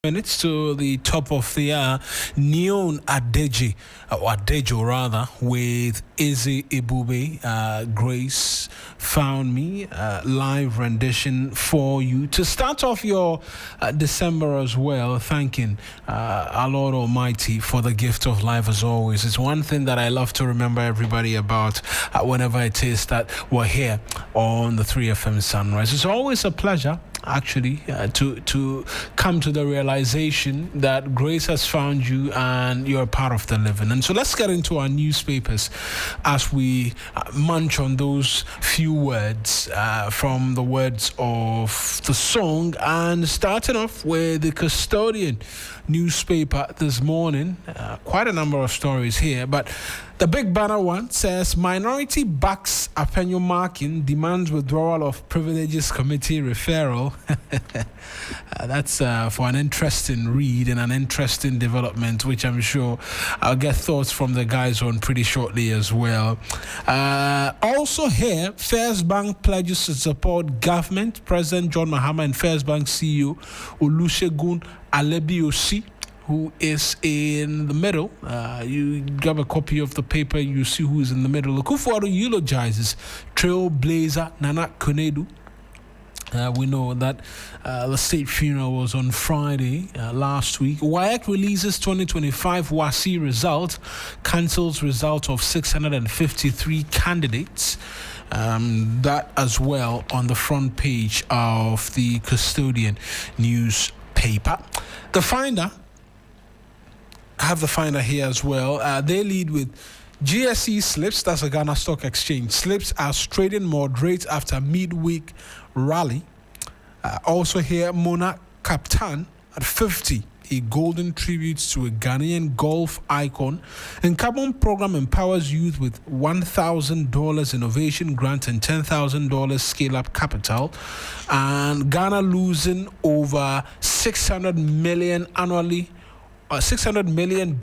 Minutes to the top of the hour. Neon Adejo rather, with Izzy Ibube. Grace found me. Live rendition for you to start off your December as well. Thanking our Lord Almighty for the gift of life as always. It's one thing that I love to remember everybody about whenever it is that we're here on the 3FM Sunrise. It's always a pleasure actually to come to the realization that grace has found you and you're a part of the living. And so let's get into our newspapers as we munch on those few words from the words of the song, and starting off with the Custodian newspaper this morning. Quite a number of stories here, but the big banner one says minority backs Afenyo marking, demands withdrawal of privileges committee referral. That's for an interesting read and an interesting development, which I'm sure I'll get thoughts from the guys on pretty shortly as well. Also here, First Bank pledges to support government. President John Mahama and First Bank CEO Olusegun Alebiosi, who is in the middle. You grab a copy of the paper, you see who is in the middle. Akufo-Addo eulogizes trailblazer Nana Konadu. We know that the state funeral was on Friday last week. WAEC releases 2025 WASSCE result, cancels result of 653 candidates. That as well on the front page of the Custodian newspaper. The Finder, I have the Finder here as well. They lead with GSE slips, that's the Ghana Stock Exchange, slips as trading moderates after midweek rally. Also here, Mona Captain at 50, a golden tribute to a Ghanaian golf icon. And Carbon Program empowers youth with $1,000 innovation grant and $10,000 scale-up capital. And Ghana losing over $600 million annually. $600 million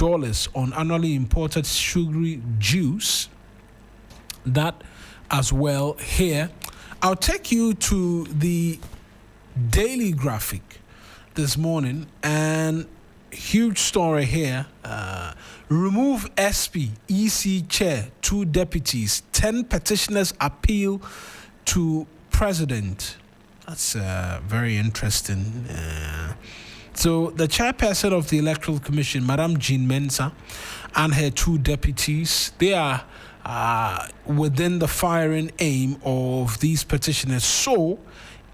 on annually imported sugary juice. That as well here. I'll take you to the Daily Graphic this morning, and huge story here. Remove SP, EC chair, 2 deputies, 10 petitioners appeal to president. That's very interesting. So the chairperson of the Electoral Commission, Madam Jean Mensah, and her 2 deputies, they are within the firing aim of these petitioners. So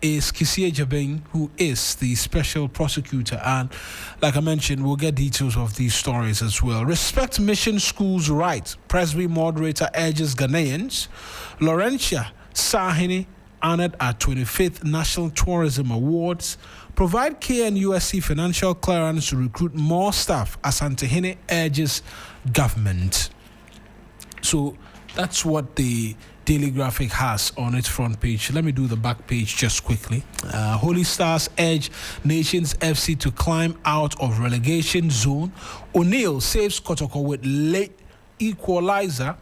is Kisie Jabeng, who is the special prosecutor. And like I mentioned, we'll get details of these stories as well. Respect mission schools' rights. Presby moderator urges Ghanaians. Laurentia Sahini honored at 25th National Tourism Awards. Provide KNUSC financial clearance to recruit more staff. Asantehene urges government. So that's what the Daily Graphic has on its front page. Let me do the back page just quickly. Holy Stars urge Nations FC to climb out of relegation zone. O'Neill saves Kotoko with late equalizer.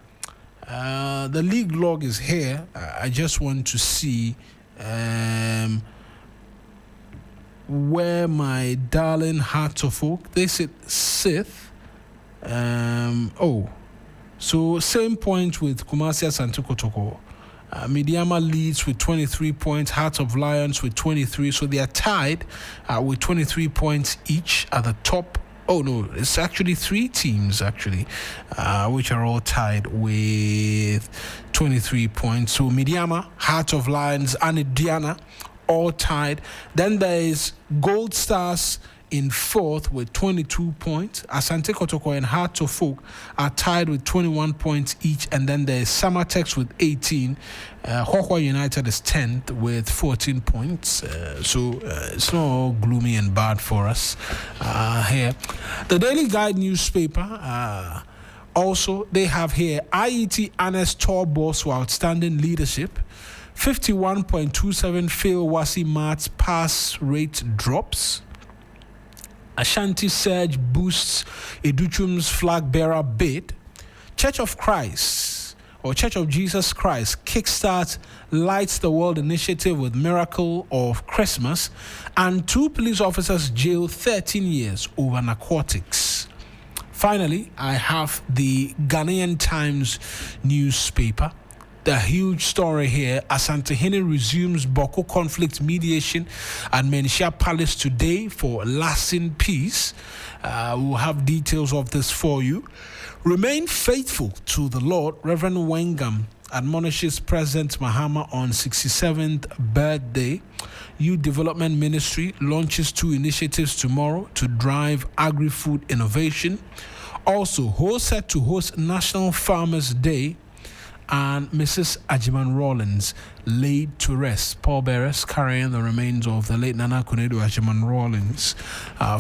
The league log is here. I just want to see where my darling Heart of Oak, they sit Sith. So same point with Kumasi Asante Kotoko. Mediama leads with 23 points, Heart of Lions with 23. So they are tied with 23 points each at the top. Oh no, it's actually 3 teams actually, which are all tied with 23 points. So Mediama, Heart of Lions, and Diana all tied. Then there is Gold Stars in 4th with 22 points. Asante Kotoko and Heart of Folk are tied with 21 points each. And then there's Samatex with 18. Hwahwa United is 10th with 14 points. So it's not all gloomy and bad for us here. The Daily Guide newspaper, also, they have here IET Anes Tour Boss for outstanding leadership. 51.27 fail WASSCE Maths pass rate drops. Ashanti Surge boosts Educhum's flag bearer bid. Church of Christ or Church of Jesus Christ Kickstart Lights the World initiative with Miracle of Christmas, and 2 police officers jailed 13 years over narcotics. Finally, I have the Ghanaian Times newspaper. The huge story here: Asantehene resumes Bawku conflict mediation at Menchia Palace today for lasting peace. We'll have details of this for you. Remain faithful to the Lord. Reverend Wengam admonishes President Mahama on 67th birthday. Youth Development Ministry launches 2 initiatives tomorrow to drive agri-food innovation. Also, Ho set to host National Farmers Day, and Mrs. Ajiman Rawlins laid to rest. Pallbearers carrying the remains of the late Nana Kunedu Ajiman Rawlins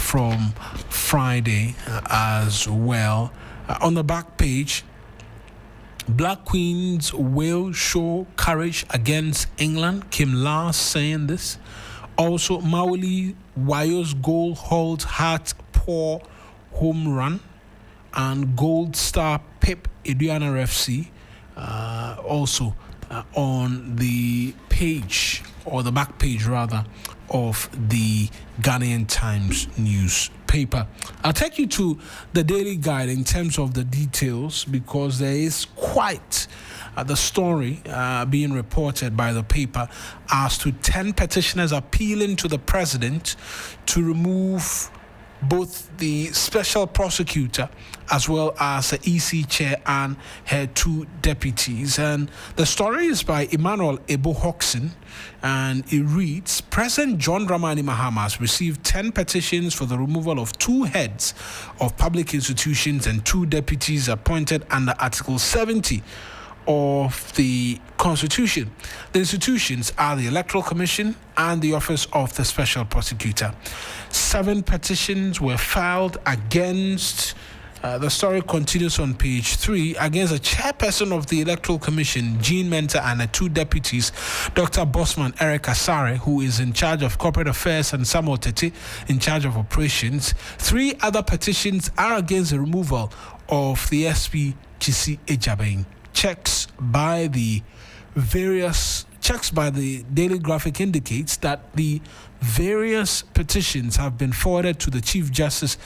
from Friday as well. On the back page, Black Queens will show courage against England. Kim Lars saying this. Also, Mauli Wayo's goal holds heart poor home run, and Gold Star Pip Eduana FC also on the page, or the back page rather, of the Ghanaian Times newspaper. I'll take you to the Daily Guide in terms of the details, because there is quite the story being reported by the paper as to 10 petitioners appealing to the president to remove both the special prosecutor as well as the EC chair and her 2 deputies. And the story is by Emmanuel Ebo Hoxton, and it reads: President John Dramani Mahama has received 10 petitions for the removal of 2 heads of public institutions and 2 deputies appointed under Article 70 of the Constitution. The institutions are the Electoral Commission and the Office of the Special Prosecutor. 7 petitions were filed against, the story continues on page 3, against the chairperson of the Electoral Commission, Jean Mentor, and the 2 deputies, Dr. Bosman Eric Asare, who is in charge of corporate affairs, and Samuel Tete, in charge of operations. 3 other petitions are against the removal of the SP Chisi Ejabain. Checks by the Daily Graphic indicates that the various petitions have been forwarded to the Chief Justice,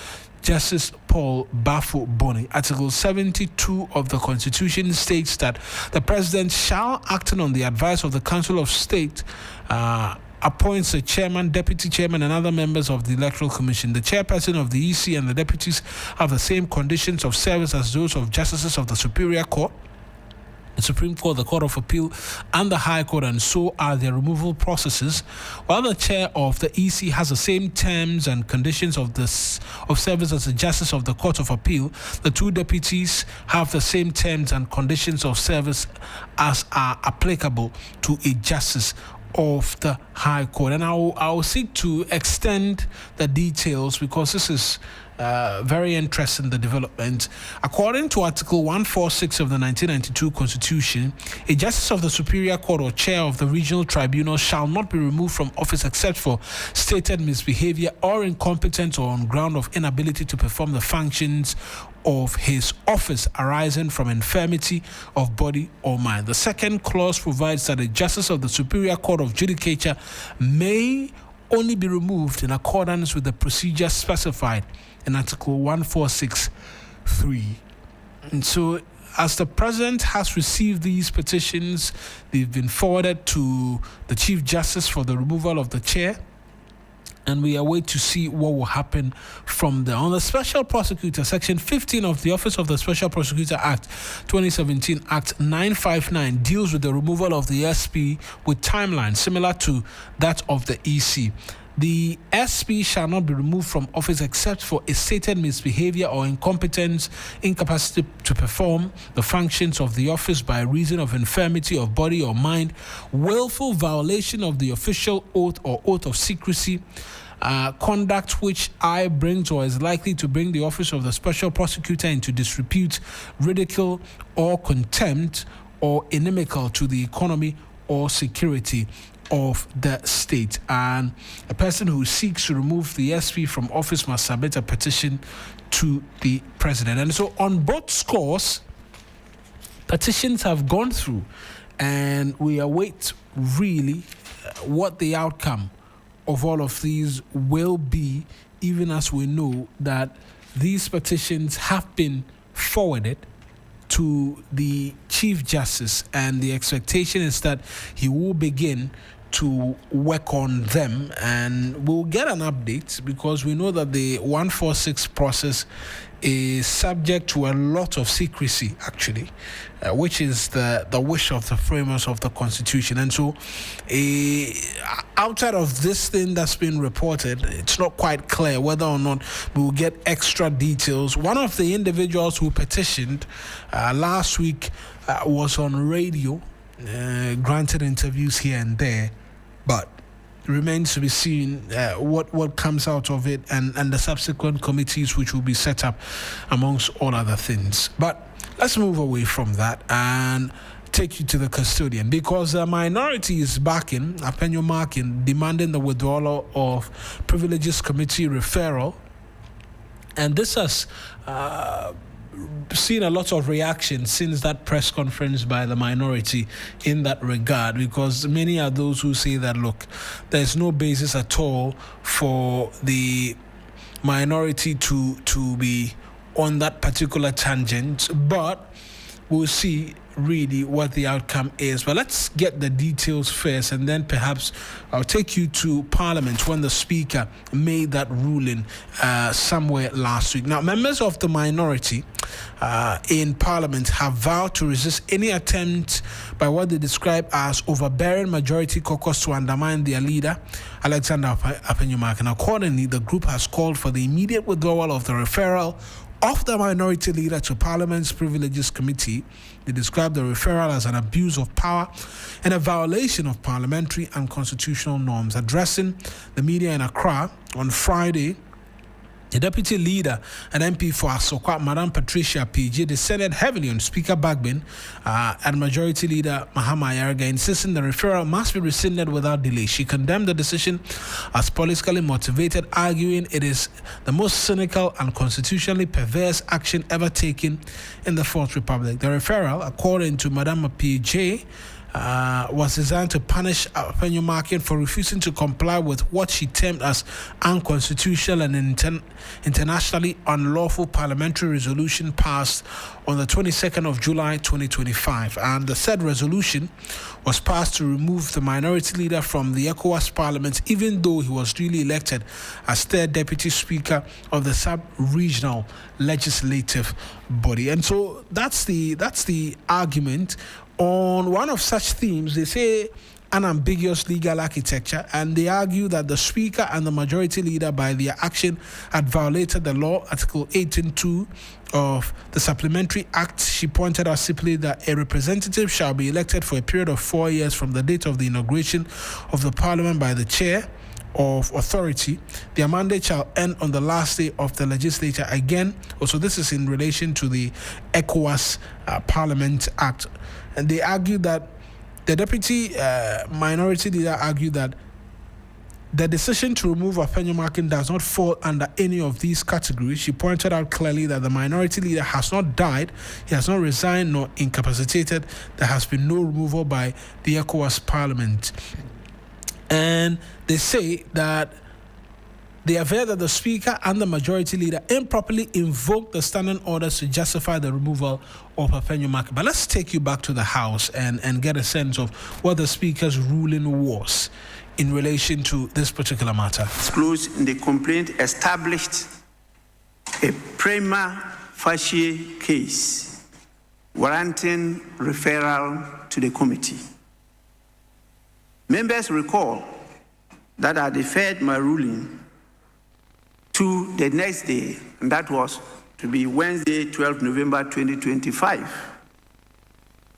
Justice Paul Bafo Boni. Article 72 of the Constitution states that the President shall, acting on the advice of the Council of State, appoints the chairman, deputy chairman, and other members of the Electoral Commission. The chairperson of the EC and the deputies have the same conditions of service as those of justices of the Superior Court, the Supreme Court, the Court of Appeal, and the High Court, and so are their removal processes. While the chair of the EC has the same terms and conditions of service as the Justice of the Court of Appeal, the 2 deputies have the same terms and conditions of service as are applicable to a Justice of the High Court. And I'll seek to extend the details, because this is very interesting, the development. According to Article 146 of the 1992 Constitution, a Justice of the Superior Court or Chair of the Regional Tribunal shall not be removed from office except for stated misbehavior or incompetence, or on ground of inability to perform the functions of his office arising from infirmity of body or mind. The second clause provides that a Justice of the Superior Court of Judicature may only be removed in accordance with the procedure specified in Article 146(3). And so, as the President has received these petitions, they've been forwarded to the Chief Justice for the removal of the chair, and we await to see what will happen from there. On the Special Prosecutor, Section 15 of the Office of the Special Prosecutor Act 2017, Act 959, deals with the removal of the SP with timeline similar to that of the EC. The SP shall not be removed from office except for a stated misbehavior or incompetence, incapacity to perform the functions of the office by reason of infirmity of body or mind, willful violation of the official oath or oath of secrecy, conduct which brings or is likely to bring the office of the special prosecutor into disrepute, ridicule, or contempt, or inimical to the economy or security of the state. And a person who seeks to remove the SP from office must submit a petition to the President. And so on both scores, petitions have gone through, and we await really what the outcome of all of these will be, even as we know that these petitions have been forwarded to the Chief Justice, and the expectation is that he will begin to work on them, and we'll get an update, because we know that the 146 process is subject to a lot of secrecy, actually, which is the wish of the framers of the Constitution. And so outside of this thing that's been reported, it's not quite clear whether or not we will get extra details. One of the individuals who petitioned last week was on radio, granted interviews here and there, but remains to be seen what comes out of it, and the subsequent committees which will be set up, amongst all other things. But let's move away from that and take you to the custodian, because the minority is backing Afenyo Markin, demanding the withdrawal of Privileges Committee referral, and this has seen a lot of reaction since that press conference by the minority in that regard, because many are those who say that, look, there's no basis at all for the minority to be on that particular tangent, but we'll see really what the outcome is. But let's get the details first, and then perhaps I'll take you to Parliament when the Speaker made that ruling somewhere last week. Now, members of the minority in Parliament have vowed to resist any attempt by what they describe as overbearing majority caucus to undermine their leader, Alexander Afenyo Markin. Accordingly, the group has called for the immediate withdrawal of the referral of the minority leader to Parliament's Privileges Committee. They described the referral as an abuse of power and a violation of parliamentary and constitutional norms. Addressing the media in Accra on Friday, the deputy leader and MP for Asokwa, Madam Patricia PG, descended heavily on Speaker Bagbin and Majority Leader Mahama Yarga, insisting the referral must be rescinded without delay. She condemned the decision as politically motivated, arguing it is the most cynical and constitutionally perverse action ever taken in the Fourth Republic. The referral, according to Madam PJ, was designed to punish Afenyo Markin for refusing to comply with what she termed as unconstitutional and internationally unlawful parliamentary resolution passed on the 22nd of July 2025. And the said resolution was passed to remove the minority leader from the ECOWAS Parliament, even though he was duly elected as third deputy speaker of the sub-regional legislative body. And so that's the argument. On one of such themes, they say unambiguous legal architecture, and they argue that the Speaker and the Majority Leader, by their action, had violated the law, Article 18.2 of the Supplementary Act. She pointed out simply that a representative shall be elected for a period of 4 years from the date of the inauguration of the Parliament by the Chair of Authority. Their mandate shall end on the last day of the legislature. Again, also this is in relation to the ECOWAS Parliament Act. And they argue that the deputy minority leader argued that the decision to remove Afenyo Markin does not fall under any of these categories. She pointed out clearly that the minority leader has not died, he has not resigned nor incapacitated. There has been no removal by the ECOWAS Parliament. And they say that they aver that the Speaker and the Majority Leader improperly invoked the standing orders to justify the removal of Afenyo Markin. But let's take you back to the House and get a sense of what the Speaker's ruling was in relation to this particular matter. Disclosed in the complaint established a prima facie case warranting referral to the committee. Members recall that I deferred my ruling to the next day, and that was to be Wednesday, 12 November 2025.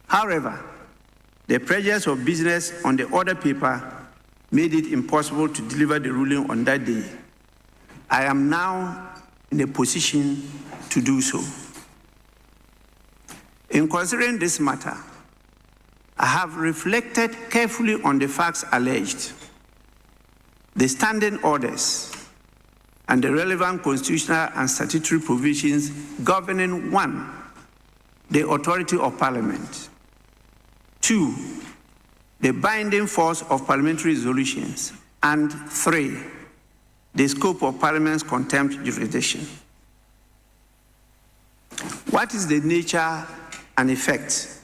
However, the pressures of business on the order paper made it impossible to deliver the ruling on that day. I am now in a position to do so. In considering this matter, I have reflected carefully on the facts alleged, the standing orders, and the relevant constitutional and statutory provisions governing 1. the authority of Parliament. 2, the binding force of parliamentary resolutions. And 3, the scope of Parliament's contempt jurisdiction. What is the nature and effect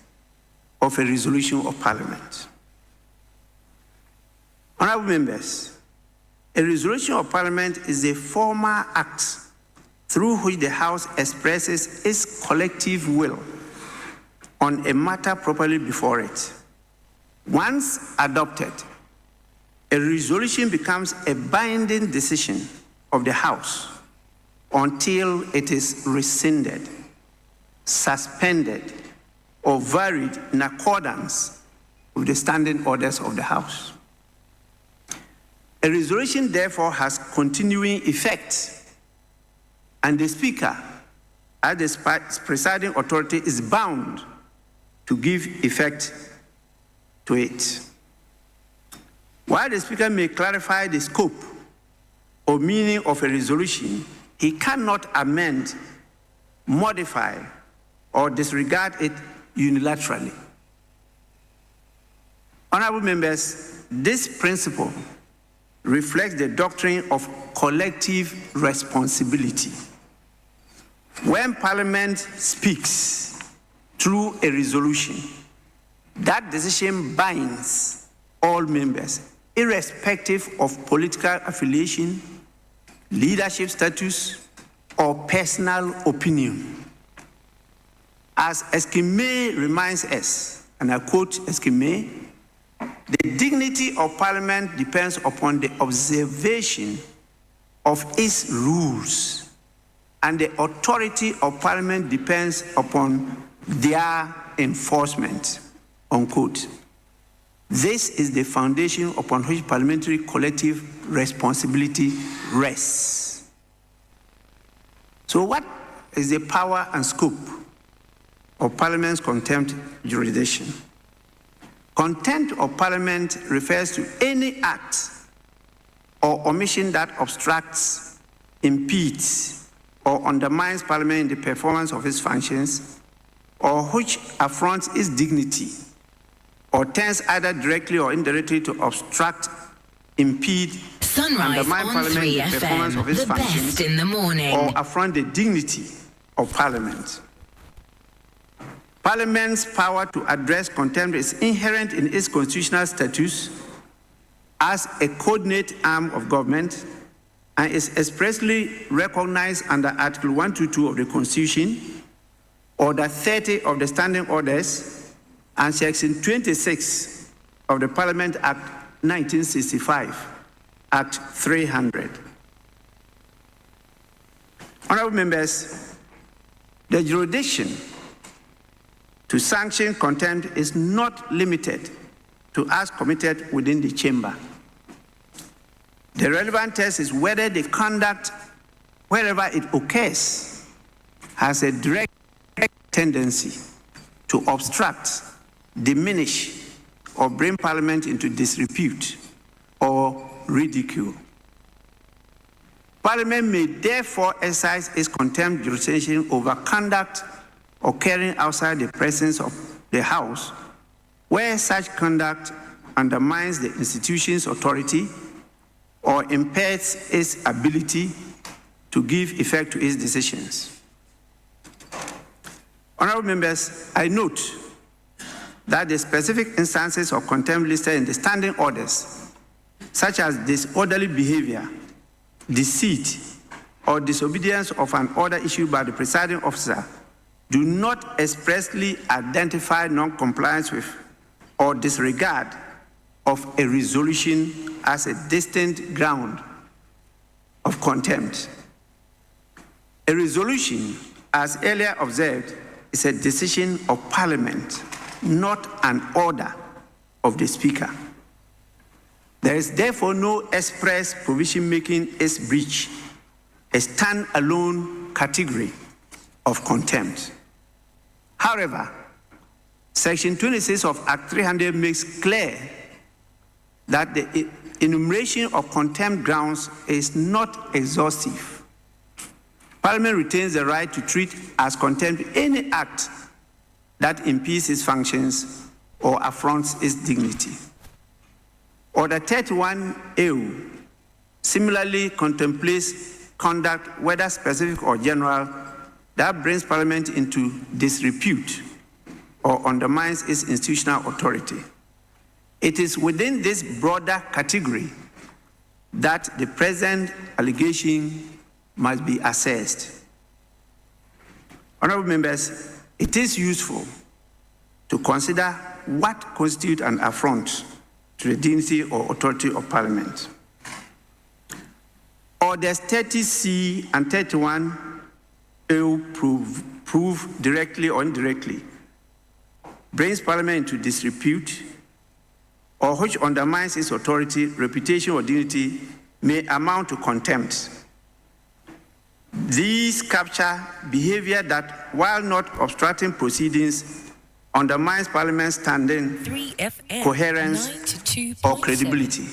of a resolution of Parliament? Honourable members, a resolution of Parliament is a formal act through which the House expresses its collective will on a matter properly before it. Once adopted, a resolution becomes a binding decision of the House until it is rescinded, suspended, or varied in accordance with the standing orders of the House. A resolution, therefore, has continuing effect, and the Speaker, as the presiding authority, is bound to give effect to it. While the Speaker may clarify the scope or meaning of a resolution, he cannot amend, modify, or disregard it unilaterally. Honourable members, this principle reflects the doctrine of collective responsibility. When Parliament speaks through a resolution, that decision binds all members, irrespective of political affiliation, leadership status, or personal opinion. As Eskime reminds us, and I quote Eskime, the dignity of Parliament depends upon the observation of its rules, and the authority of Parliament depends upon their enforcement, unquote. This is the foundation upon which parliamentary collective responsibility rests. So what is the power and scope of Parliament's contempt jurisdiction? Contempt of Parliament refers to any act or omission that obstructs, impedes, or undermines Parliament in the performance of its functions, or which affronts its dignity, or tends either directly or indirectly to obstruct, impede, undermine Parliament in the performance of its functions, in the morning, or affront the dignity of Parliament. Parliament's power to address contempt is inherent in its constitutional status as a coordinate arm of government and is expressly recognized under Article 122 of the Constitution, Order 30 of the Standing Orders, and Section 26 of the Parliament Act 1965, Act 300. Honourable members, the jurisdiction to sanction contempt is not limited to acts committed within the chamber. The relevant test is whether the conduct, wherever it occurs, has a direct tendency to obstruct, diminish, or bring Parliament into disrepute or ridicule. Parliament may therefore exercise its contempt jurisdiction over conduct occurring outside the presence of the House, where such conduct undermines the institution's authority or impairs its ability to give effect to its decisions. Honourable members, I note that the specific instances of contempt listed in the standing orders, such as disorderly behavior, deceit, or disobedience of an order issued by the presiding officer, do not expressly identify non-compliance with or disregard of a resolution as a distinct ground of contempt. A resolution, as earlier observed, is a decision of Parliament, not an order of the Speaker. There is therefore no express provision making its breach a stand-alone category of contempt. However, Section 26 of Act 300 makes clear that the enumeration of contempt grounds is not exhaustive. Parliament retains the right to treat as contempt any act that impedes its functions or affronts its dignity. Order 31A similarly contemplates conduct, whether specific or general, that brings Parliament into disrepute or undermines its institutional authority. It is within this broader category that the present allegation must be assessed. Honorable members, it is useful to consider what constitutes an affront to the dignity or authority of Parliament. Orders 30C and 31A prove directly or indirectly brings Parliament into disrepute or which undermines its authority, reputation, or dignity may amount to contempt. These capture behavior that, while not obstructing proceedings, undermines Parliament's standing, coherence, or credibility.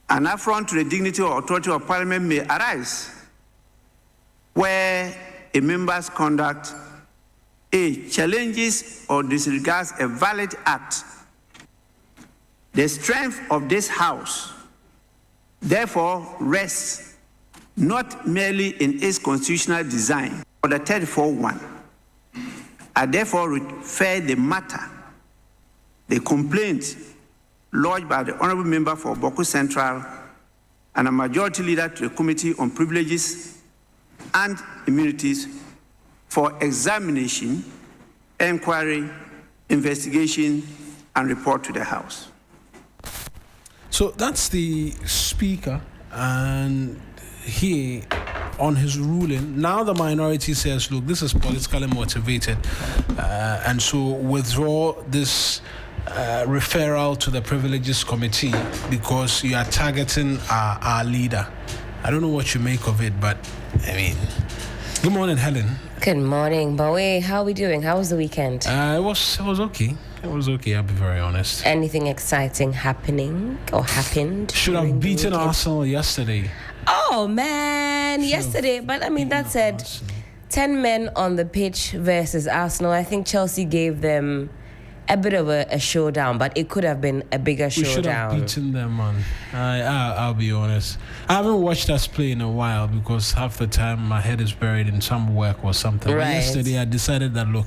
An affront to the dignity or authority of Parliament may arise where a member's conduct A, challenges or disregards a valid act. The strength of this House, therefore, rests not merely in its constitutional design. Order 34.1. I therefore refer the matter, the complaint lodged by the Honourable Member for Bawku Central and a majority leader to the Committee on Privileges and Immunities for examination, inquiry, investigation, and report to the House. So that's the Speaker, and he, on his ruling, now the minority says, look, this is politically motivated, and so withdraw this referral to the Privileges Committee because you are targeting our leader. I don't know what you make of it, but I mean, good morning, Helen. Good morning, Bowie. How are we doing? How was the weekend? It was okay. It was okay, I'll be very honest. Anything exciting happening or happened? Should have beaten Arsenal yesterday. Oh, man, yesterday. But, I mean, that said, Arsenal. 10 men on the pitch versus Arsenal. I think Chelsea gave them a bit of a showdown, but it could have been a bigger showdown. We should have beaten them, man. I'll be honest. I haven't watched us play in a while because half the time my head is buried in some work or something. Right. But yesterday I decided that, look,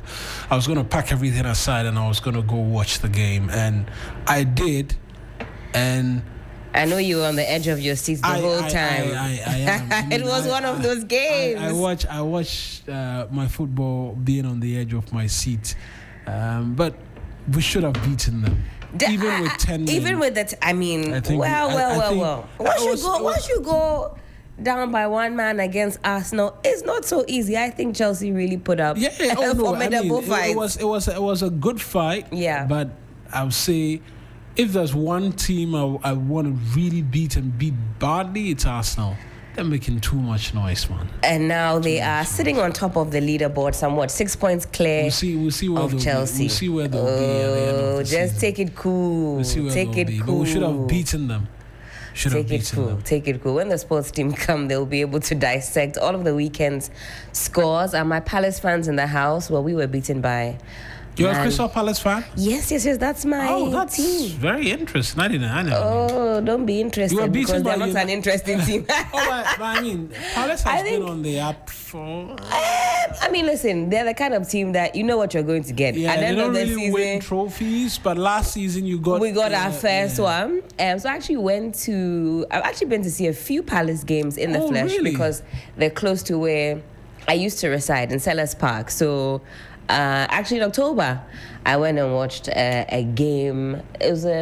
I was going to pack everything aside and I was going to go watch the game. And I did. And I know you were on the edge of your seats the whole time. I am. It was one of those games. I watched my football being on the edge of my seat. But we should have beaten them. Even with 10 men. Even with that, I mean, well. Once you go down by one man against Arsenal, it's not so easy. I think Chelsea really put up a formidable fight. It was a good fight. Yeah. But I would say, if there's one team I want to really beat and beat badly, it's Arsenal. They're making too much noise, man. And now they are sitting on top of the leaderboard, somewhat 6 points clear. We'll see where of Chelsea. We'll see where they'll be at the end of the just season. take it cool. We'll see where take it be. cool. But we should have beaten them. Take it cool. When the sports team come, they'll be able to dissect all of the weekend's scores. And my Palace fans in the house, well, we were beaten by... You're a Crystal Palace fan? Yes. That's my team. Very interesting. I know. Oh, don't be interested because they're not an interesting team. But I mean, Palace has been on the app for... I mean, listen, they're the kind of team that you know what you're going to get. Yeah, At the end they of don't the really season, win trophies, but last season we got our first one. So I actually I've actually been to see a few Palace games in the flesh because they're close to where I used to reside in Sellers Park. So... actually, in October, I went and watched a game. It was I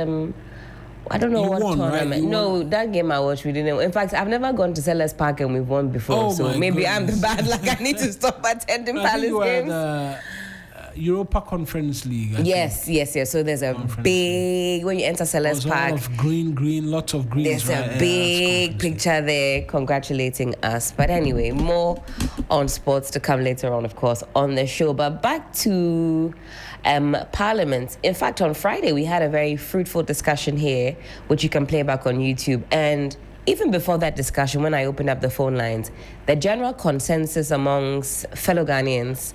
don't know what tournament. Right? No, that game I watched, we didn't. In fact, I've never gone to Sellers Park and we've won before. So maybe I'm the bad luck. I need to stop attending Palace games. Europa Conference League. Yes. So there's a big, when you enter Sellers Park, all of green, lots of green. There's a big picture there congratulating us. But anyway, more on sports to come later on, of course, on the show. But back to Parliament. In fact, on Friday, we had a very fruitful discussion here, which you can play back on YouTube. And even before that discussion, when I opened up the phone lines, the general consensus amongst fellow Ghanaians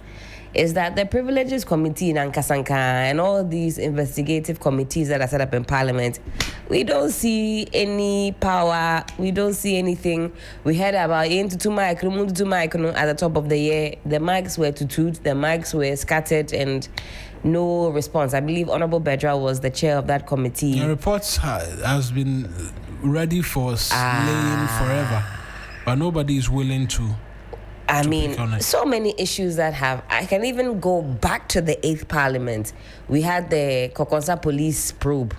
is that the Privileges Committee in Ankasanka and all these investigative committees that are set up in Parliament, we don't see any power, we don't see anything. We heard about at the top of the year, the mics were tutued, the mics were scattered, and no response. I believe Honorable Bedra was the chair of that committee. The reports has been ready for laying forever, but nobody is willing to. I mean, so many issues that have. I can even go back to the 8th Parliament. We had the Kokonsa police probe.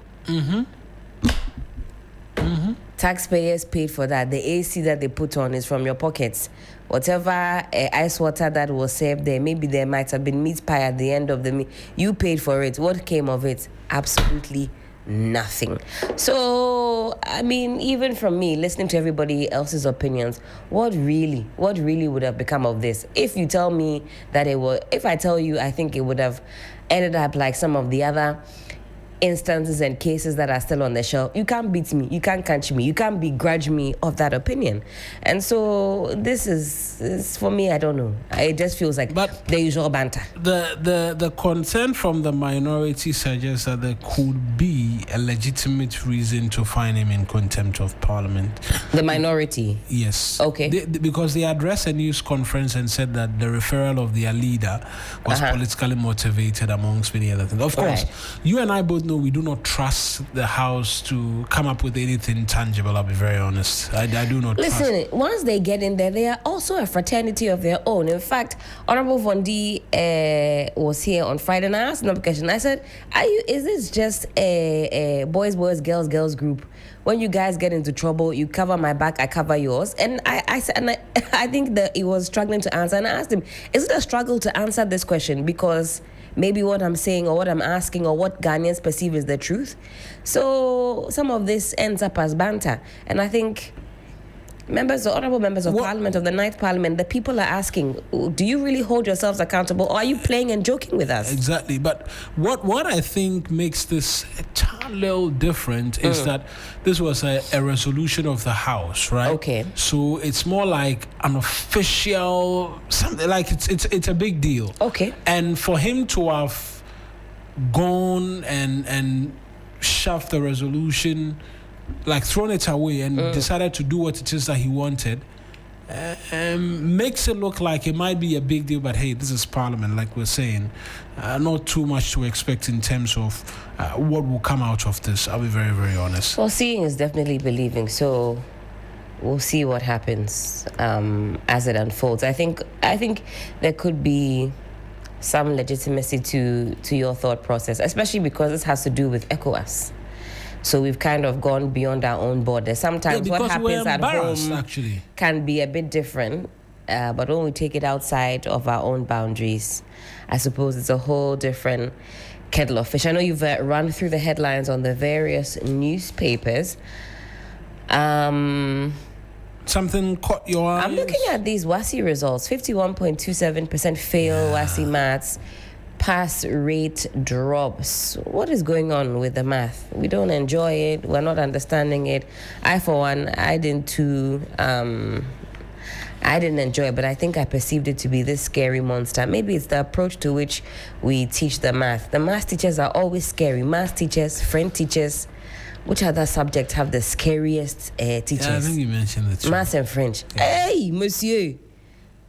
Taxpayers paid for that. The AC that they put on is from your pockets. Whatever ice water that was served there, maybe there might have been meat pie at the end of the meal. You paid for it. What came of it? Absolutely nothing. So, I mean, even from me, listening to everybody else's opinions, what really would have become of this? If you tell me that if I tell you, I think it would have ended up like some of the other instances and cases that are still on the shelf. You can't beat me, you can't catch me, you can't begrudge me of that opinion. And so this is for me, I don't know. It just feels like the usual banter. The concern from the minority suggests that there could be a legitimate reason to find him in contempt of Parliament. The minority? Yes. Okay. Because they addressed a news conference and said that the referral of their leader was politically motivated, amongst many other things. Of course, you and I both know we do not trust the House to come up with anything tangible. I'll be very honest. I do not Listen, once they get in there, they are also a fraternity of their own. In fact, Honorable Vondi was here on Friday and I asked him a question. I said, is this just a boys, girls group? When you guys get into trouble, you cover my back, I cover yours. And I think that he was struggling to answer. And I asked him, is it a struggle to answer this question? Because maybe what I'm saying or what I'm asking or what Ghanaians perceive is the truth. So some of this ends up as banter. And I think honorable members of Parliament, of the 9th Parliament, the people are asking, do you really hold yourselves accountable, or are you playing and joking with us? Exactly. But what I think makes this a little different is that this was a resolution of the House, right? Okay. So it's more like an official, something like it's a big deal. Okay. And for him to have gone and shoved the resolution, like thrown it away and decided to do what it is that he wanted, makes it look like it might be a big deal, but hey, this is Parliament, like we're saying. Not too much to expect in terms of what will come out of this. I'll be very, very honest. Well, seeing is definitely believing, so we'll see what happens as it unfolds. I think there could be some legitimacy to your thought process, especially because this has to do with ECOWAS. So we've kind of gone beyond our own borders. Sometimes what happens at home actually can be a bit different, but when we take it outside of our own boundaries, I suppose it's a whole different kettle of fish. I know you've run through the headlines on the various newspapers. Something caught your eye? I'm looking at these WASSCE results. 51.27% fail WASSCE maths. Pass rate drops. What is going on with the math? We don't enjoy it. We're not understanding it. I, for one, I didn't enjoy it, but I think I perceived it to be this scary monster. Maybe it's the approach to which we teach the math. The math teachers are always scary. Math teachers, French teachers. Which other subjects have the scariest teachers? Yeah, I think you mentioned it. Math and French. Yeah. Hey, monsieur,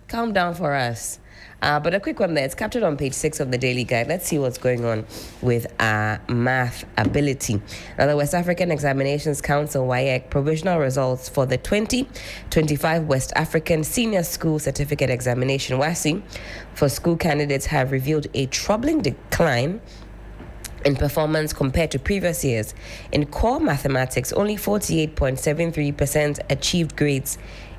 calm down for us. But a quick one there. It's captured on page 6 of the Daily Guide. Let's see what's going on with our math ability. Now, the West African Examinations Council, WAEC, provisional results for the 2025 West African Senior School Certificate Examination, WASSCE, for school candidates have revealed a troubling decline in performance compared to previous years. In core mathematics, only 48.73% achieved grades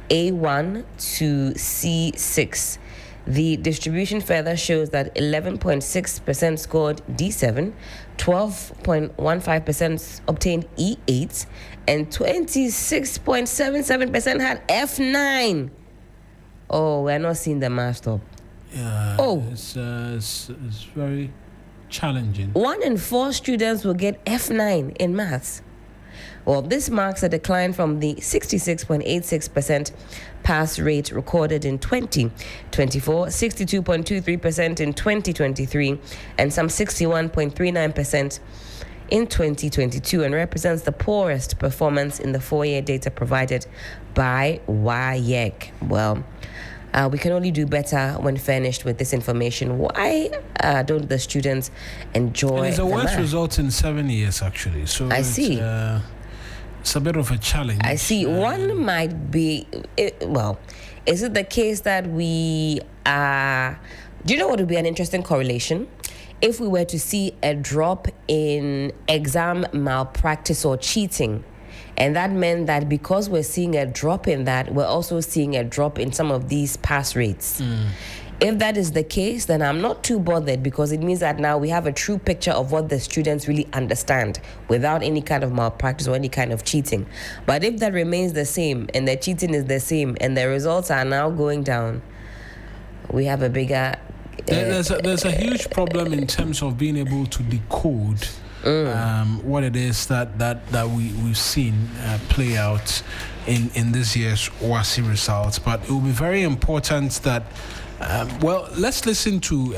A1 to C6. The distribution further shows that 11.6% scored D7, 12.15% obtained E8, and 26.77% had F9. Oh, we're not seeing the math stop. Yeah. Oh. It's very challenging. 1 in 4 students will get F9 in maths. Well, this marks a decline from the 66.86% pass rate recorded in 2024, 62.23% in 2023, and some 61.39% in 2022, and represents the poorest performance in the 4-year data provided by WASSCE. Well, we can only do better when furnished with this information. Why don't the students enjoy It's the worst math? result in 7 years, actually. So I see. It's a bit of a challenge. I see. One might be, is it the case that we are... Do you know what would be an interesting correlation? If we were to see a drop in exam malpractice or cheating, and that meant that because we're seeing a drop in that, we're also seeing a drop in some of these pass rates. If that is the case, then I'm not too bothered, because it means that now we have a true picture of what the students really understand without any kind of malpractice or any kind of cheating. But if that remains the same and the cheating is the same and the results are now going down, we have a bigger... There's a huge problem in terms of being able to decode what it is that we've seen play out in this year's WASSCE results. But it will be very important that, let's listen to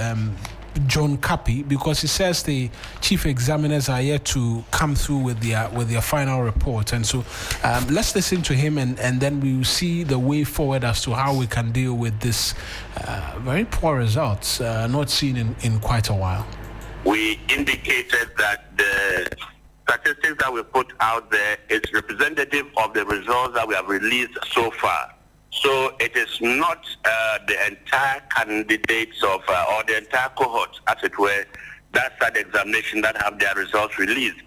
John Kapi, because he says the chief examiners are yet to come through with their final report. And so let's listen to him, and then we will see the way forward as to how we can deal with this very poor results not seen in quite a while. We indicated that the statistics that we put out there is representative of the results that we have released so far. So it is not the entire candidates of, or the entire cohort, as it were, that side examination that have their results released.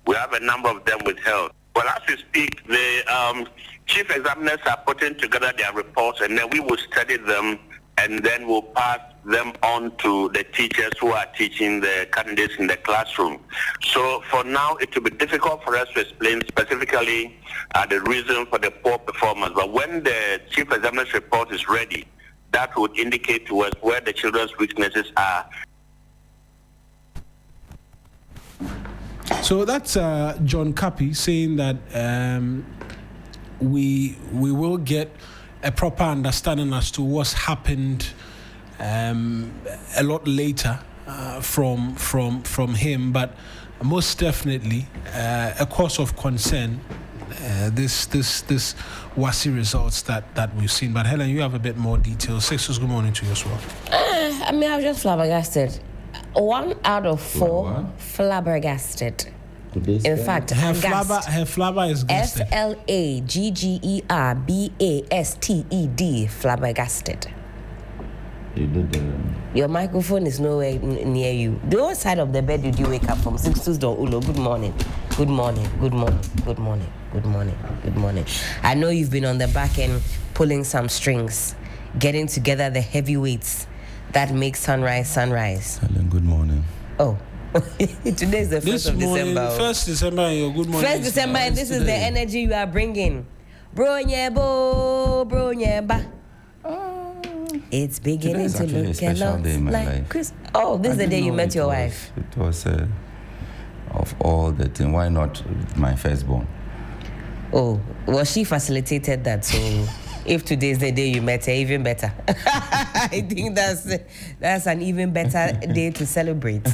We have a number of them withheld. Well, as we speak, the chief examiners are putting together their reports, and then we will study them, and then we'll pass them on to the teachers who are teaching the candidates in the classroom. So for now, it will be difficult for us to explain specifically the reason for the poor performance. But when the chief examiner's report is ready, that would indicate to us where the children's weaknesses are. So that's John Kapi saying that we will get a proper understanding as to what's happened a lot later from him, but most definitely a cause of concern. This WASSCE results that we've seen. But Helen, you have a bit more details. Sextus, good morning to you as well. I was just flabbergasted. 1 out of 4 flabbergasted. In fact, her flabber is gasted. FLAGGERBASTED, flabbergasted. You did Your microphone is nowhere near you. The other side of the bed did you wake up from? Sixtus Don Ulo, good morning. Good morning. Good morning. Good morning. Good morning. Good morning. I know you've been on the back end pulling some strings, getting together the heavyweights that make sunrise. Helen, good morning. Oh. Today is the 1st of December. 1st December, and your good morning. 1st December, and this is the energy you are bringing. Bro nyeba. It's beginning to look a lot like Chris. Oh, this is the day you met your wife. It was of all the things. Why not my firstborn? Oh, well, she facilitated that. So if today is the day you met her, even better. I think that's an even better day to celebrate.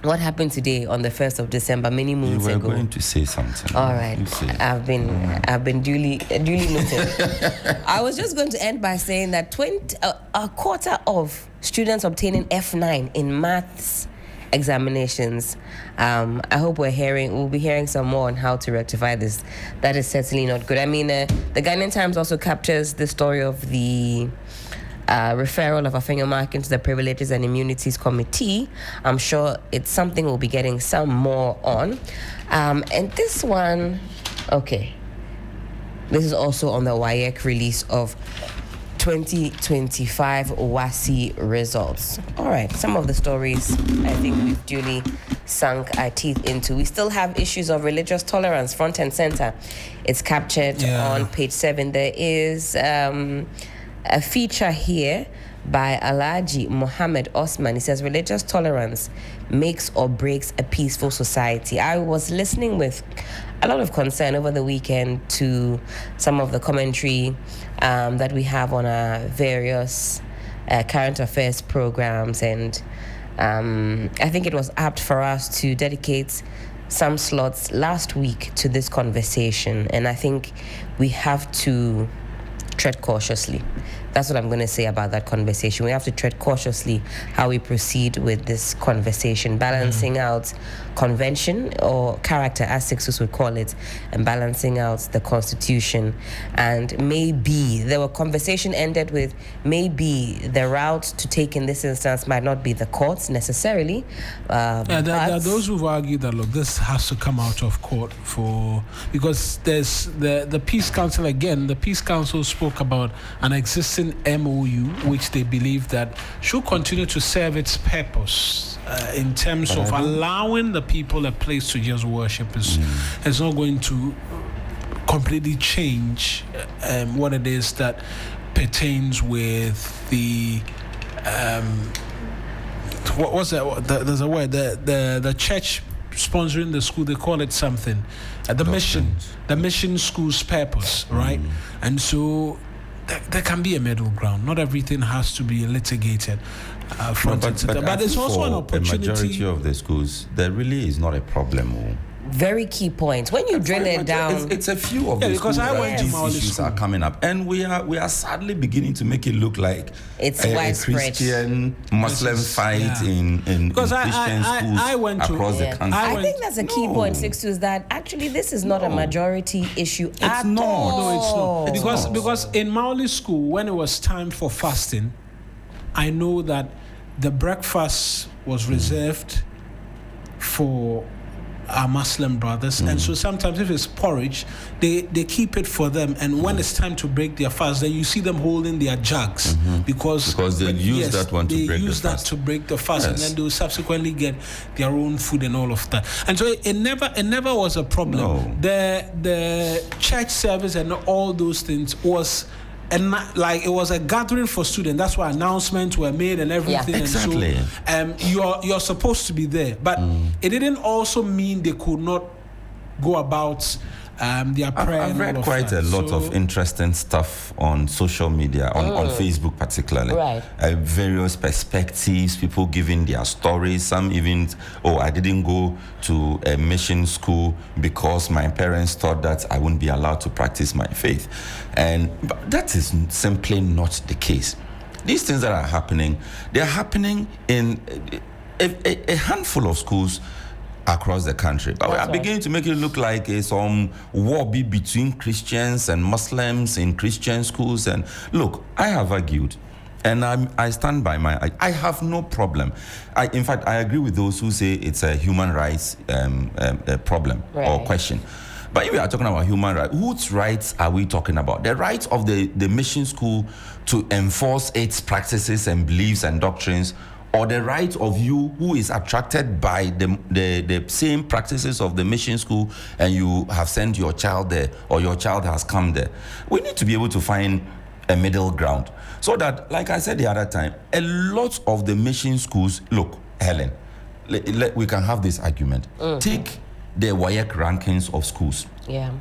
What happened today on the 1st of December, many moons ago? You were going to say something. All right. I've been duly noted. I was just going to end by saying that a quarter of students obtaining F9 in maths examinations. I hope we'll be hearing some more on how to rectify this. That is certainly not good. I mean, the Ghanaian Times also captures the story of the referral of Afenyo Mark into the Privileges and Immunities Committee. I'm sure it's something we'll be getting some more on. And this one, okay. This is also on the WASSCE release of 2025 WASSCE results. All right, some of the stories I think we've duly sunk our teeth into. We still have issues of religious tolerance front and center. It's captured on page 7. There is a feature here by Alhaji Mohammed Osman. He says, religious tolerance makes or breaks a peaceful society. I was listening with a lot of concern over the weekend to some of the commentary that we have on our various current affairs programs, and I think it was apt for us to dedicate some slots last week to this conversation, and I think we have to tread cautiously. That's what I'm going to say about that conversation. We have to tread cautiously how we proceed with this conversation, balancing out convention or character, as Sixus would call it, and balancing out the Constitution. And maybe the conversation ended with maybe the route to take in this instance might not be the courts necessarily. There are those who've argued that, look, this has to come out of court because there's the Peace Council, again, the Peace Council spoke about an existing MOU which they believe that should continue to serve its purpose in terms of allowing the people a place to just worship. It's not going to completely change what it is that pertains with the what's that? There's a word. The church sponsoring the school, they call it something. The mission school's purpose, right? And so there can be a middle ground. Not everything has to be litigated. But it's also an opportunity. The majority of the schools, there really is not a problem. Very key point. When you drill it down, it's a few of the schools that these issues are coming up, and we are sadly beginning to make it look like it's a widespread Christian Muslim fight in Christian schools across the country. I think that's a key point, Sixtu, is that actually this is not a majority issue at all. No, it's not. Because in Maoli school, when it was time for fasting, I know that the breakfast was reserved for our Muslim brothers, and so sometimes if it's porridge, they keep it for them, and when it's time to break their fast, then you see them holding their jugs because they use that one to break the fast. To break the fast, and then they will subsequently get their own food and all of that. And so it never was a problem. No. The church service and all those things was. And like it was a gathering for students. That's why announcements were made and everything. Yeah. Exactly. And so you're supposed to be there, but it didn't also mean they could not go about their prayer. I've read quite a lot of interesting stuff on social media, on Facebook particularly. Right. Various perspectives, people giving their stories. Some even, I didn't go to a mission school because my parents thought that I wouldn't be allowed to practice my faith. And that is simply not the case. These things that are happening, they're happening in a handful of schools across the country. But we are beginning to make it look like some war between Christians and Muslims in Christian schools. And look, I have argued, and I stand by I have no problem. In fact, I agree with those who say it's a human rights problem or question. But if we are talking about human rights, whose rights are we talking about? The rights of the mission school to enforce its practices and beliefs and doctrines, or the right of you who is attracted by the same practices of the mission school and you have sent your child there or your child has come there? We need to be able to find a middle ground so that, like I said the other time, a lot of the mission schools, look, Helen, we can have this argument. Take the WASSCE rankings of schools. Yeah.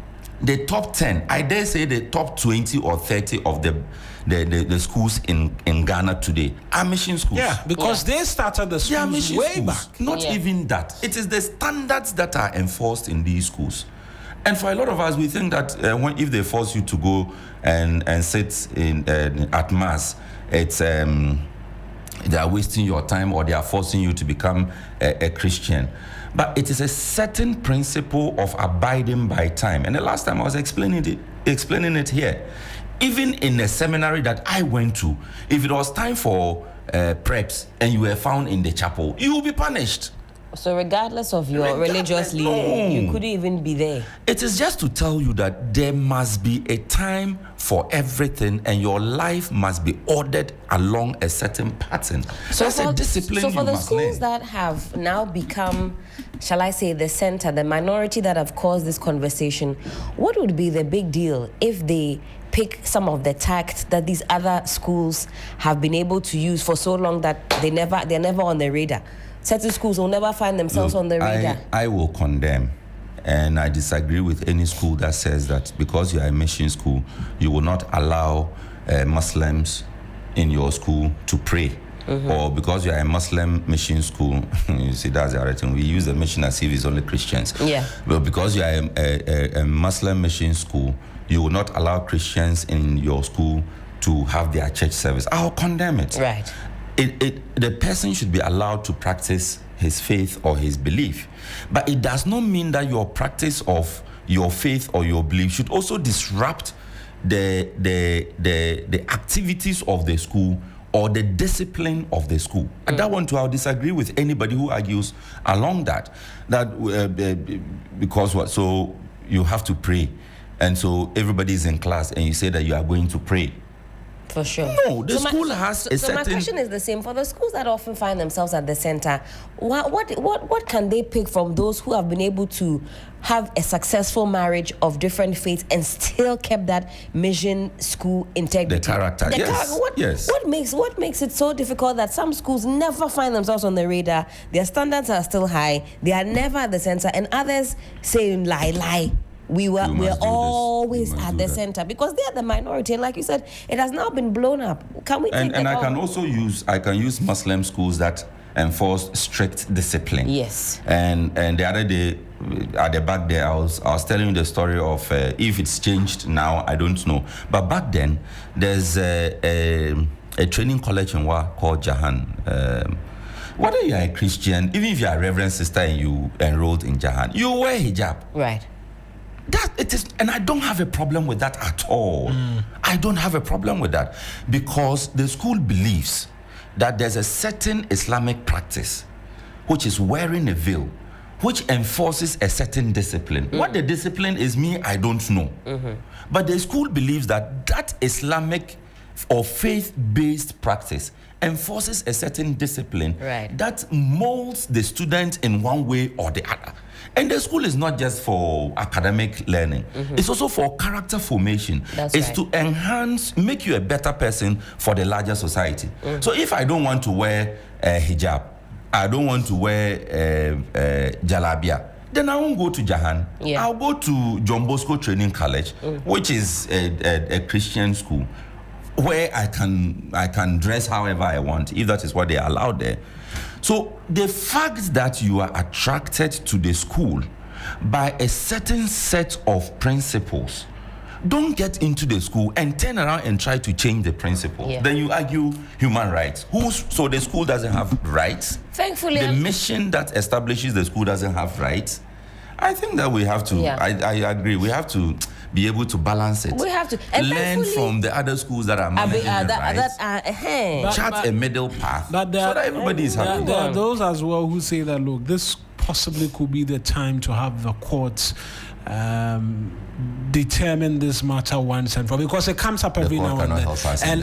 The top 10, I dare say the top 20 or 30 of the schools in Ghana today are mission schools. Yeah, because they started the schools way back. Not even that. It is the standards that are enforced in these schools. And for a lot of us, we think that if they force you to go and sit at mass, it's they are wasting your time or they are forcing you to become a Christian. But it is a certain principle of abiding by time. And the last time I was explaining it here, even in a seminary that I went to, if it was time for preps and you were found in the chapel, you will be punished. So regardless of your religious leaning, you couldn't even be there. It is just to tell you that there must be a time for everything, and your life must be ordered along a certain pattern. So that's a discipline So for you the must schools learn. that have now become, shall I say, the center, the minority that have caused this conversation, what would be the big deal if they pick some of the tact that these other schools have been able to use for so long that they're never on the radar? Certain schools will never find themselves on the radar. I will condemn, and I disagree with any school that says that because you are a mission school, you will not allow Muslims in your school to pray. Or because you are a Muslim mission school, you see, that's the other thing. We use the mission as if it's only Christians. Yeah. But because you are a Muslim mission school, you will not allow Christians in your school to have their church service. I'll condemn it. Right. The person should be allowed to practice his faith or his belief, but it does not mean that your practice of your faith or your belief should also disrupt the activities of the school or the discipline of the school. And that one too, I'll disagree with anybody who argues along that because what? So you have to pray, and so everybody is in class, and you say that you are going to pray. For sure. No, the school has a certain... So my question is the same. For the schools that often find themselves at the center, what can they pick from those who have been able to have a successful marriage of different faiths and still kept that mission school integrity? The character, yes. What makes it so difficult that some schools never find themselves on the radar? Their standards are still high. They are never at the center, and others say lie. We're always at the center because they are the minority, and like you said, it has now been blown up. Can we? And I can also use Muslim schools that enforce strict discipline. Yes. And the other day at the back there, I was telling you the story of if it's changed now, I don't know. But back then, there's a training college in Wa called Jahan. Whether you are a Christian, even if you are a Reverend Sister and you enrolled in Jahan, you wear hijab. Right. That it is, and I don't have a problem with that at all. I don't have a problem with that because the school believes that there's a certain Islamic practice, which is wearing a veil, which enforces a certain discipline. What the discipline is, I don't know. But the school believes that Islamic or faith-based practice enforces a certain discipline that molds the student in one way or the other. And the school is not just for academic learning. It's also for character formation. It's to enhance, make you a better person for the larger society. So if I don't want to wear hijab, I don't want to wear jalabia, then I won't go to Jahan. I'll go to John Bosco Training College, which is a Christian school, where I can dress however I want, if that is what they are allowed there. So the fact that you are attracted to the school by a certain set of principles, don't get into the school and turn around and try to change the principles. Then you argue human rights. So the school doesn't have rights? Thankfully, the mission that establishes the school doesn't have rights? I think that we have to, I agree, we have to be able to balance it. We have to learn from the other schools that are managing the rights. Chart a middle path so that everybody is happy. There are those as well who say that, look, this possibly could be the time to have the courts determine this matter once and for all, because it comes up every now and then.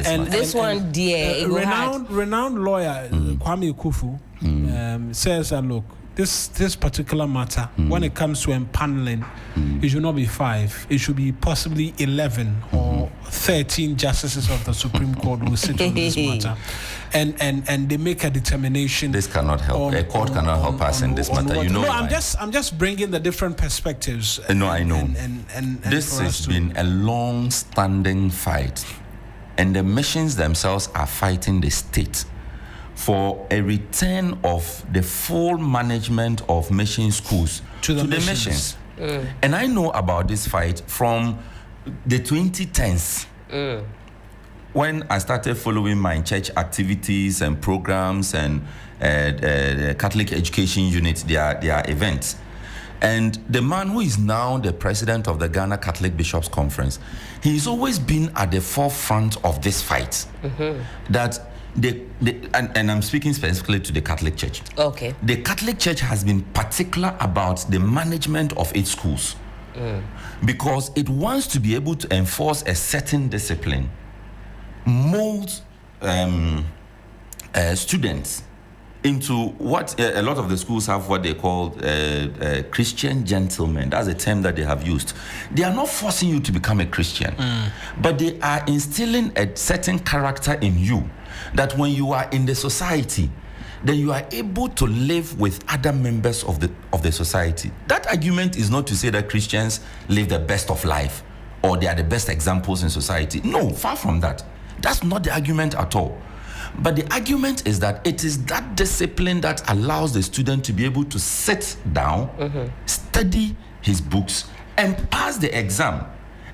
And this one, dear, renowned lawyer Kwame Kufu says that, look, this particular matter, when it comes to empaneling, it should not be 5. It should be possibly 11 or 13 justices of the Supreme Court who sit on this matter. And they make a determination. This cannot help. A court cannot help us in this matter. You know. No, I'm just bringing the different perspectives. No, I know. And this has been a long-standing fight, and the missions themselves are fighting the state for a return of the full management of mission schools to the missions. And I know about this fight from the 2010s. When I started following my church activities and programs and the Catholic Education Unit, their events. And the man who is now the president of the Ghana Catholic Bishops Conference, he's always been at the forefront of this fight. That and I'm speaking specifically to the Catholic Church. Okay. The Catholic Church has been particular about the management of its schools because it wants to be able to enforce a certain discipline, mold students into what a lot of the schools have what they call Christian gentlemen. That's a term that they have used. They are not forcing you to become a Christian, but they are instilling a certain character in you that when you are in the society, then you are able to live with other members of the society. That argument is not to say that Christians live the best of life or they are the best examples in society. No, far from that. That's not the argument at all. But the argument is that it is that discipline that allows the student to be able to sit down, study his books, and pass the exam.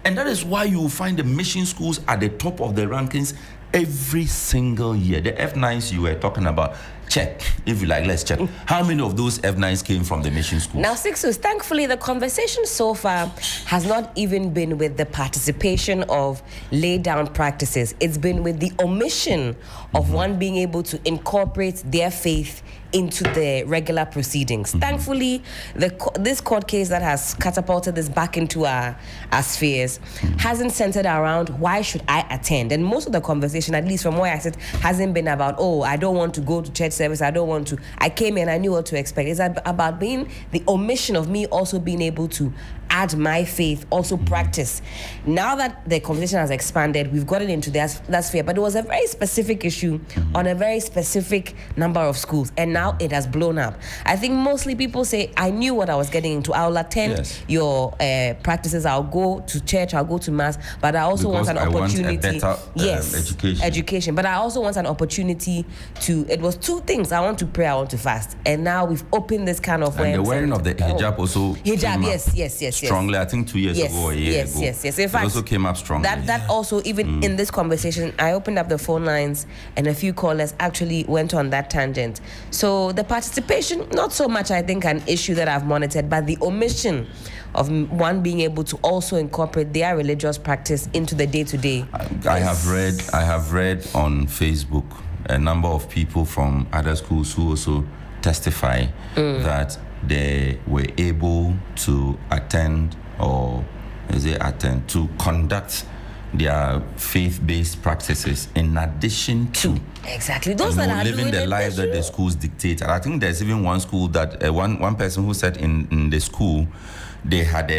And that is why you will find the mission schools at the top of the rankings every single year. The F9s you were talking about, check. If you like, let's check. How many of those F9s came from the mission schools? Now, Sixus, thankfully, the conversation so far has not even been with the participation of laid down practices. It's been with the omission of one being able to incorporate their faith into the regular proceedings. Thankfully, this court case that has catapulted this back into our spheres hasn't centered around why should I attend. And most of the conversation, at least from where I sit, hasn't been about, oh, I don't want to go to church service, I came in, I knew what to expect. It's about being the omission of me also being able to add my faith, also practice. Now that the conversation has expanded, we've gotten into that sphere, but it was a very specific issue on a very specific number of schools, and now it has blown up. I think mostly people say, I knew what I was getting into. I'll attend your practices, I'll go to church, I'll go to mass, but I also want an opportunity. Want a better, education. But I also want an opportunity to, it was two things. I want to pray, I want to fast. And now we've opened this kind of way. And the wearing of the hijab also hijab, yes. Strongly, I think 2 years ago or a year ago. Yes. In fact, it also came up strongly. That also, even in this conversation, I opened up the phone lines and a few callers actually went on that tangent. So the participation, not so much, I think, an issue that I've monitored, but the omission of one being able to also incorporate their religious practice into the day-to-day. I have read on Facebook a number of people from other schools who also testify that they were able to to conduct their faith-based practices in addition to exactly those that are living the life that the schools dictate. And I think there's even one school that one person who said in the school they had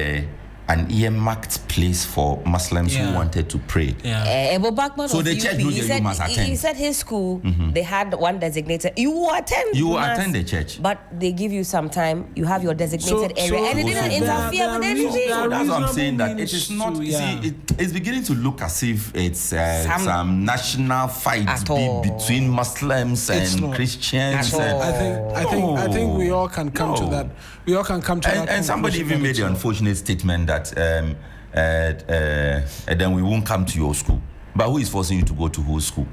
an earmarked place for Muslims who wanted to pray. So the church knows you must attend. He said his school, they had one designated. You will attend. You will attend the church. But they give you some time. You have your designated area. And it didn't interfere with anything. So that's what I'm saying, that it is not, it's beginning to look as if it's some national fight between Muslims and Christians. I think we all can come to that. We all can come to that. And somebody even made the unfortunate statement that then we won't come to your school. But who is forcing you to go to whose school?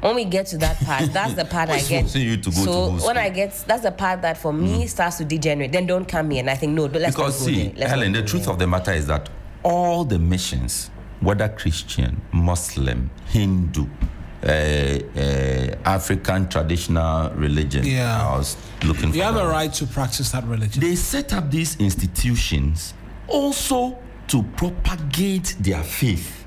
When we get to that part, that's the part I get. Forcing you to go so to whose when school? I get, that's the part that for me starts to degenerate. Then don't come here. And I think, no, let's because not go see, there. Helen, the truth of the matter is that all the missions, whether Christian, Muslim, Hindu, African traditional religion. I was looking for. You have a right to practice that religion. They set up these institutions also to propagate their faith.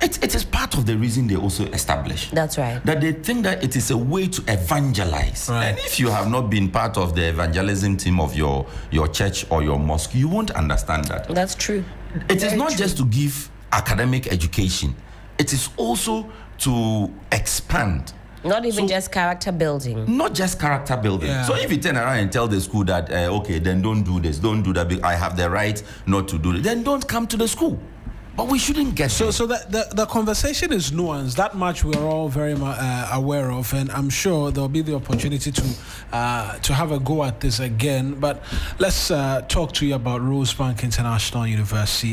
It is part of the reason they also established. That's right. That they think that it is a way to evangelize. Right. And if you have not been part of the evangelism team of your church or your mosque, you won't understand that. That's true. It is not just to give academic education. It is also to expand. Not even just character building. Not just character building. Yeah. So if you turn around and tell the school that, okay, then don't do this, don't do that, I have the right not to do it, then don't come to the school. But we shouldn't get so that the conversation is nuanced. That much we're all very aware of, and I'm sure there'll be the opportunity to have a go at this again. But let's talk to you about Rosebank International University.